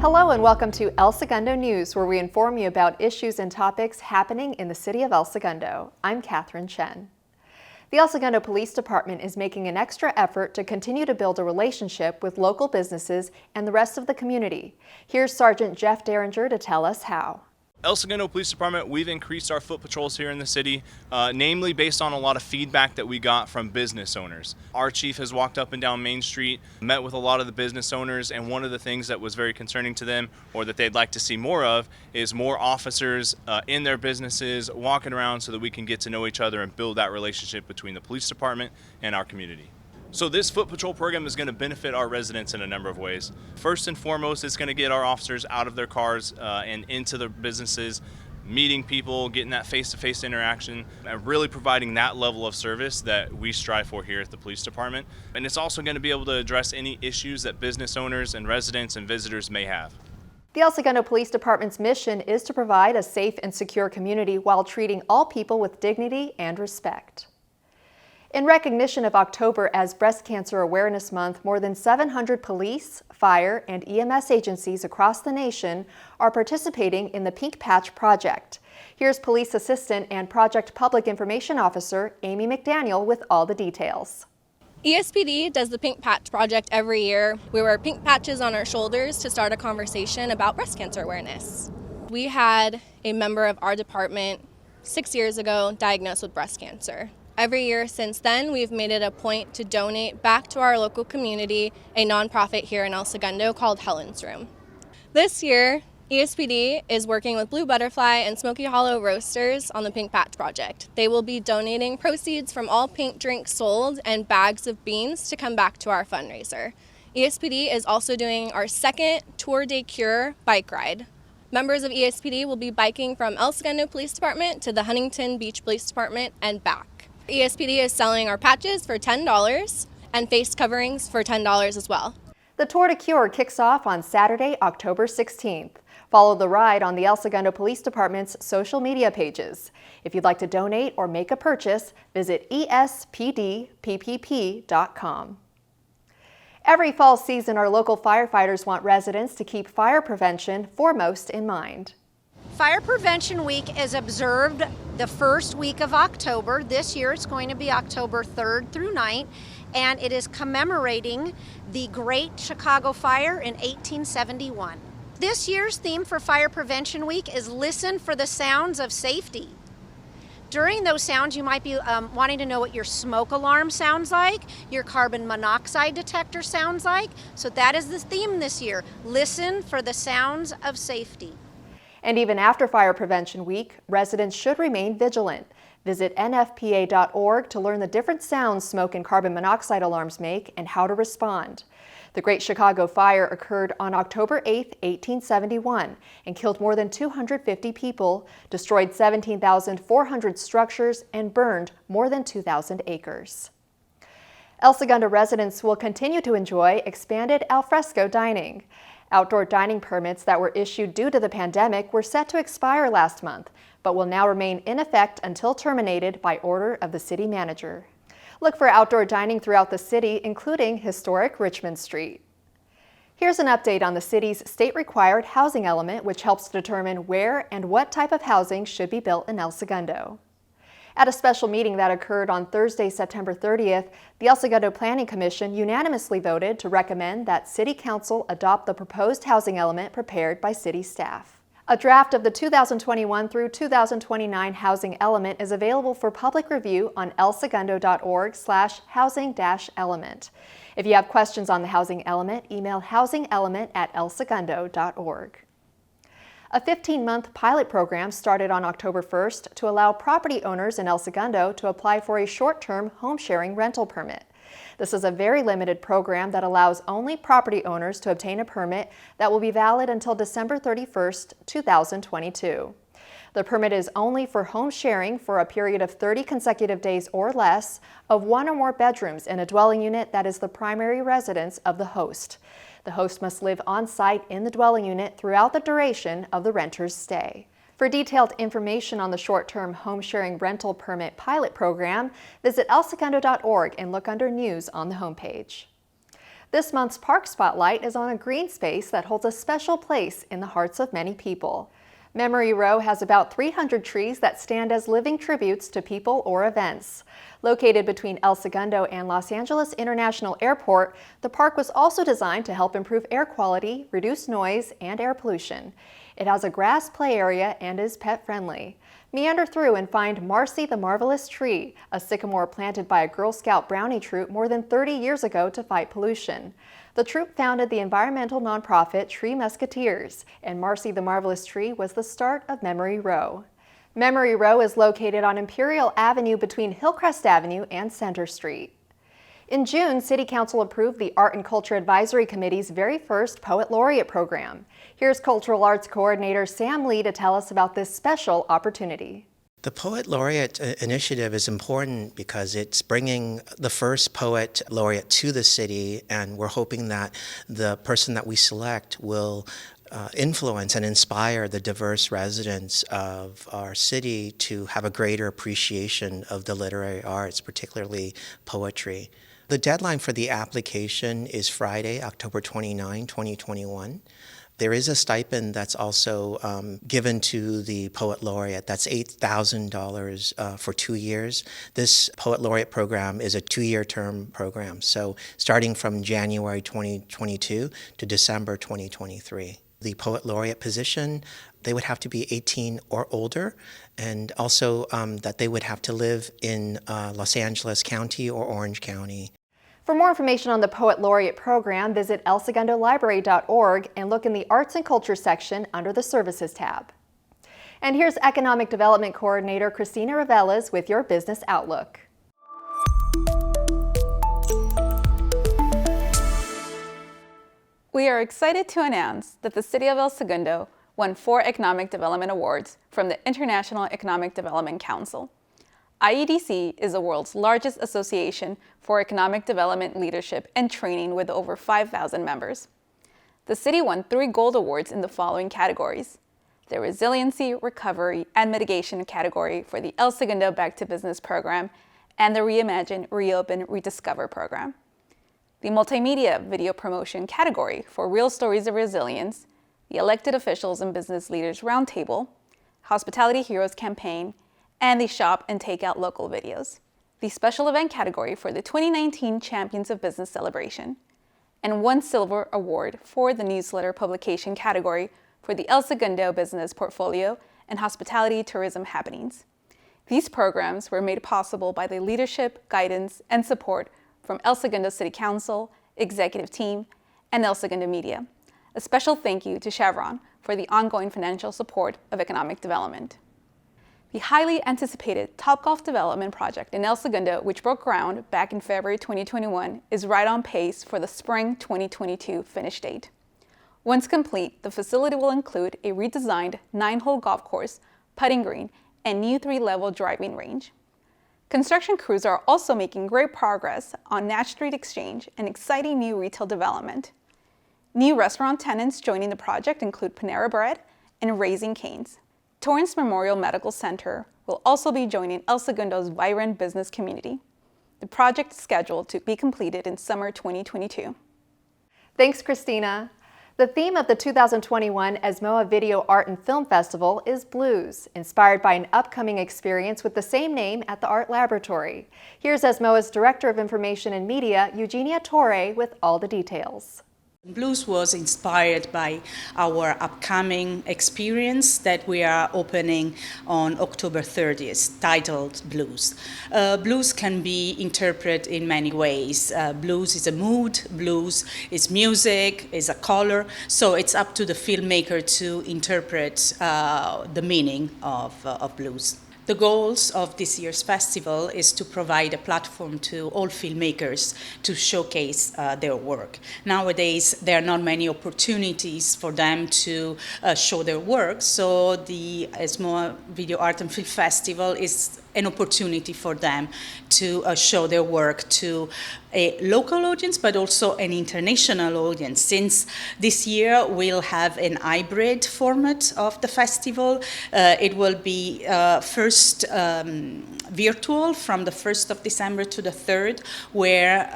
Hello and welcome to El Segundo News, where we inform you about issues and topics happening in the city of El Segundo. I'm Catherine Chen. The El Segundo Police Department is making an extra effort to continue to build a relationship with local businesses and the rest of the community. Here's Sergeant Jeff Derringer to tell us how. El Segundo Police Department, we've increased our foot patrols here in the city, namely based on a lot of feedback that we got from business owners. Our chief has walked up and down Main Street, met with a lot of the business owners, and one of the things that was very concerning to them, or that they'd like to see more of, is more officers in their businesses, walking around so that we can get to know each other and build that relationship between the police department and our community. So this foot patrol program is going to benefit our residents in a number of ways. First and foremost, it's going to get our officers out of their cars and into their businesses, meeting people, getting that face-to-face interaction, and really providing that level of service that we strive for here at the police department. And it's also going to be able to address any issues that business owners and residents and visitors may have. The El Segundo Police Department's mission is to provide a safe and secure community while treating all people with dignity and respect. In recognition of October as Breast Cancer Awareness Month, more than 700 police, fire, and EMS agencies across the nation are participating in the Pink Patch Project. Here's Police Assistant and Project Public Information Officer Amy McDaniel with all the details. ESPD does the Pink Patch Project every year. We wear pink patches on our shoulders to start a conversation about breast cancer awareness. We had a member of our department 6 years ago diagnosed with breast cancer. Every year since then, we've made it a point to donate back to our local community, a nonprofit here in El Segundo called Helen's Room. This year, ESPD is working with Blue Butterfly and Smoky Hollow Roasters on the Pink Patch Project. They will be donating proceeds from all pink drinks sold and bags of beans to come back to our fundraiser. ESPD is also doing our second Tour de Cure bike ride. Members of ESPD will be biking from El Segundo Police Department to the Huntington Beach Police Department and back. ESPD is selling our patches for $10 and face coverings for $10 as well. The Tour de Cure kicks off on Saturday, October 16th. Follow the ride on the El Segundo Police Department's social media pages. If you'd like to donate or make a purchase, visit espdppp.com. Every fall season, our local firefighters want residents to keep fire prevention foremost in mind. Fire Prevention Week is observed the first week of October. This year it's going to be October 3rd through 9th, and it is commemorating the Great Chicago Fire in 1871. This year's theme for Fire Prevention Week is Listen for the Sounds of Safety. During those sounds, you might be wanting to know what your smoke alarm sounds like, your carbon monoxide detector sounds like. So that is the theme this year, Listen for the Sounds of Safety. And even after Fire Prevention Week, residents should remain vigilant. Visit nfpa.org to learn the different sounds smoke and carbon monoxide alarms make and how to respond. The Great Chicago Fire occurred on October 8, 1871, and killed more than 250 people, destroyed 17,400 structures, and burned more than 2,000 acres. El Segundo residents will continue to enjoy expanded alfresco dining. Outdoor dining permits that were issued due to the pandemic were set to expire last month, but will now remain in effect until terminated by order of the city manager. Look for outdoor dining throughout the city, including historic Richmond Street. Here's an update on the city's state-required housing element, which helps determine where and what type of housing should be built in El Segundo. At a special meeting that occurred on Thursday, September 30th, the El Segundo Planning Commission unanimously voted to recommend that City Council adopt the proposed housing element prepared by city staff. A draft of the 2021 through 2029 housing element is available for public review on elsegundo.org/housing-element. If you have questions on the housing element, email housingelement@elsegundo.org. A 15-month pilot program started on October 1st to allow property owners in El Segundo to apply for a short-term home-sharing rental permit. This is a very limited program that allows only property owners to obtain a permit that will be valid until December 31st, 2022. The permit is only for home sharing for a period of 30 consecutive days or less of one or more bedrooms in a dwelling unit that is the primary residence of the host. The host must live on site in the dwelling unit throughout the duration of the renter's stay. For detailed information on the short-term home sharing rental permit pilot program, visit elsegundo.org and look under News on the homepage. This month's Park Spotlight is on a green space that holds a special place in the hearts of many people. Memory Row has about 300 trees that stand as living tributes to people or events. Located between El Segundo and Los Angeles International Airport, the park was also designed to help improve air quality, reduce noise, and air pollution. It has a grass play area and is pet-friendly. Meander through and find Marcy the Marvelous Tree, a sycamore planted by a Girl Scout brownie troop more than 30 years ago to fight pollution. The troop founded the environmental nonprofit Tree Musketeers, and Marcy the Marvelous Tree was the start of Memory Row. Memory Row is located on Imperial Avenue between Hillcrest Avenue and Center Street. In June, City Council approved the Art and Culture Advisory Committee's very first Poet Laureate program. Here's Cultural Arts Coordinator Sam Lee to tell us about this special opportunity. The Poet Laureate initiative is important because it's bringing the first Poet Laureate to the city, and we're hoping that the person that we select will influence and inspire the diverse residents of our city to have a greater appreciation of the literary arts, particularly poetry. The deadline for the application is Friday, October 29, 2021. There is a stipend that's also given to the Poet Laureate. That's $8,000 for 2 years. This Poet Laureate program is a 2-year term program, so starting from January 2022 to December 2023. The Poet Laureate position, they would have to be 18 or older, and also that they would have to live in Los Angeles County or Orange County. For more information on the Poet Laureate program, visit elsegundolibrary.org and look in the Arts and Culture section under the Services tab. And here's Economic Development Coordinator Christina Ravelas with your Business Outlook. We are excited to announce that the City of El Segundo won 4 Economic Development Awards from the International Economic Development Council. IEDC is the world's largest association for economic development leadership and training with over 5,000 members. The city won 3 gold awards in the following categories: the Resiliency, Recovery, and Mitigation category for the El Segundo Back to Business program and the Reimagine, Reopen, Rediscover program. The Multimedia Video Promotion category for Real Stories of Resilience, the Elected Officials and Business Leaders Roundtable, Hospitality Heroes campaign, and the Shop and Takeout Local videos. The Special Event category for the 2019 Champions of Business Celebration, and 1 Silver Award for the Newsletter Publication category for the El Segundo Business Portfolio and Hospitality Tourism Happenings. These programs were made possible by the leadership, guidance, and support from El Segundo City Council, executive team, and El Segundo Media. A special thank you to Chevron for the ongoing financial support of economic development. The highly anticipated Topgolf development project in El Segundo, which broke ground back in February 2021, is right on pace for the spring 2022 finish date. Once complete, the facility will include a redesigned 9-hole golf course, putting green, and new 3-level driving range. Construction crews are also making great progress on Natch Street Exchange, an exciting new retail development. New restaurant tenants joining the project include Panera Bread and Raising Cane's. Torrance Memorial Medical Center will also be joining El Segundo's vibrant business community. The project is scheduled to be completed in summer 2022. Thanks, Christina. The theme of the 2021 ESMOA Video Art and Film Festival is blues, inspired by an upcoming experience with the same name at the Art Laboratory. Here's ESMOA's Director of Information and Media, Eugenia Torre, with all the details. Blues was inspired by our upcoming experience that we are opening on October 30th, titled Blues. Blues can be interpreted in many ways. Blues is a mood, blues is music, is a color, so it's up to the filmmaker to interpret the meaning of blues. The goals of this year's festival is to provide a platform to all filmmakers to showcase their work. Nowadays, there are not many opportunities for them to show their work, so the ESMOA Video Art and Film Festival is an opportunity for them to show their work to a local audience, but also an international audience. Since this year we'll have an hybrid format of the festival, it will be first virtual from the 1st of December to the 3rd, where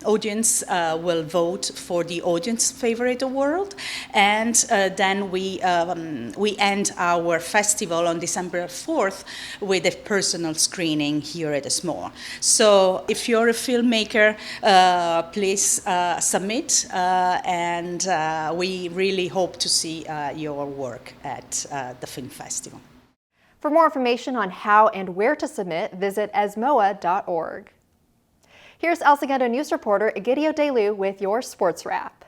audience will vote for the audience favorite award, and then we end our festival on December 4th with a personal screening here at ESMOA. So if you're a filmmaker, please submit, and we really hope to see your work at the film festival. For more information on how and where to submit, visit ESMOA.org. Here's El Segundo News reporter Egidio Delu with your sports wrap.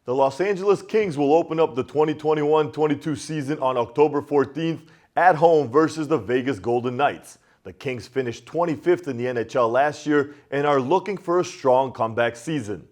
The Los Angeles Kings will open up the 2021-22 season on October 14th at home versus the Vegas Golden Knights. The Kings finished 25th in the NHL last year and are looking for a strong comeback season.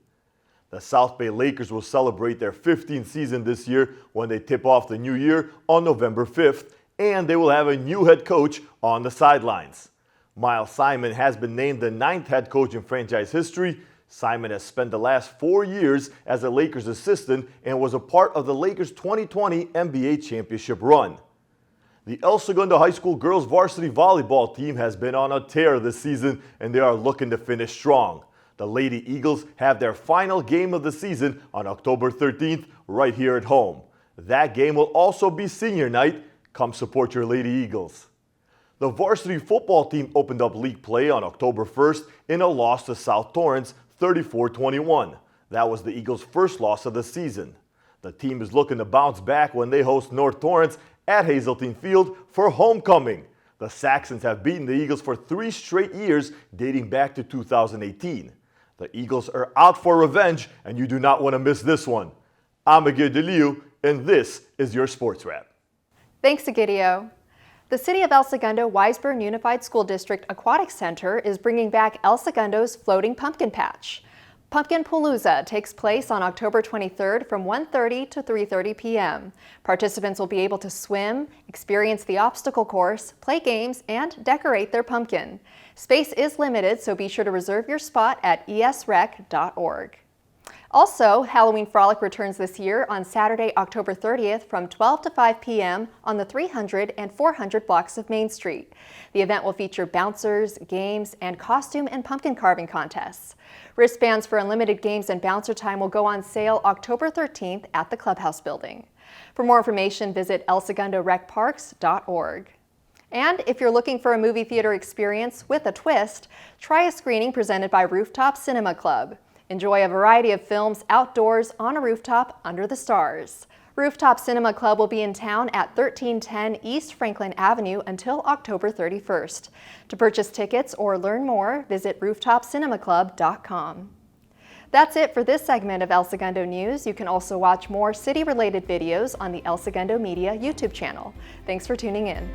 The South Bay Lakers will celebrate their 15th season this year when they tip off the new year on November 5th, and they will have a new head coach on the sidelines. Miles Simon has been named the 9th head coach in franchise history. Simon has spent the last 4 years as a Lakers assistant and was a part of the Lakers' 2020 NBA championship run. The El Segundo High School girls varsity volleyball team has been on a tear this season, and they are looking to finish strong. The Lady Eagles have their final game of the season on October 13th right here at home. That game will also be senior night. Come support your Lady Eagles. The varsity football team opened up league play on October 1st in a loss to South Torrance, 34-21. That was the Eagles' first loss of the season. The team is looking to bounce back when they host North Torrance at Hazeltine Field for homecoming. The Saxons have beaten the Eagles for 3 straight years dating back to 2018. The Eagles are out for revenge, and you do not want to miss this one. I'm Egidio Delu, and this is your Sports Wrap. Thanks, Egidio. The City of El Segundo Wiseburn Unified School District Aquatic Center is bringing back El Segundo's Floating Pumpkin Patch. Pumpkin Palooza takes place on October 23rd from 1:30 to 3:30 p.m. Participants will be able to swim, experience the obstacle course, play games, and decorate their pumpkin. Space is limited, so be sure to reserve your spot at esrec.org. Also, Halloween Frolic returns this year on Saturday, October 30th from 12 to 5 p.m. on the 300 and 400 blocks of Main Street. The event will feature bouncers, games, and costume and pumpkin carving contests. Wristbands for unlimited games and bouncer time will go on sale October 13th at the Clubhouse Building. For more information, visit elsegundorec.parks.org. And if you're looking for a movie theater experience with a twist, try a screening presented by Rooftop Cinema Club. Enjoy a variety of films outdoors on a rooftop under the stars. Rooftop Cinema Club will be in town at 1310 East Franklin Avenue until October 31st. To purchase tickets or learn more, visit rooftopcinemaclub.com. That's it for this segment of El Segundo News. You can also watch more city-related videos on the El Segundo Media YouTube channel. Thanks for tuning in.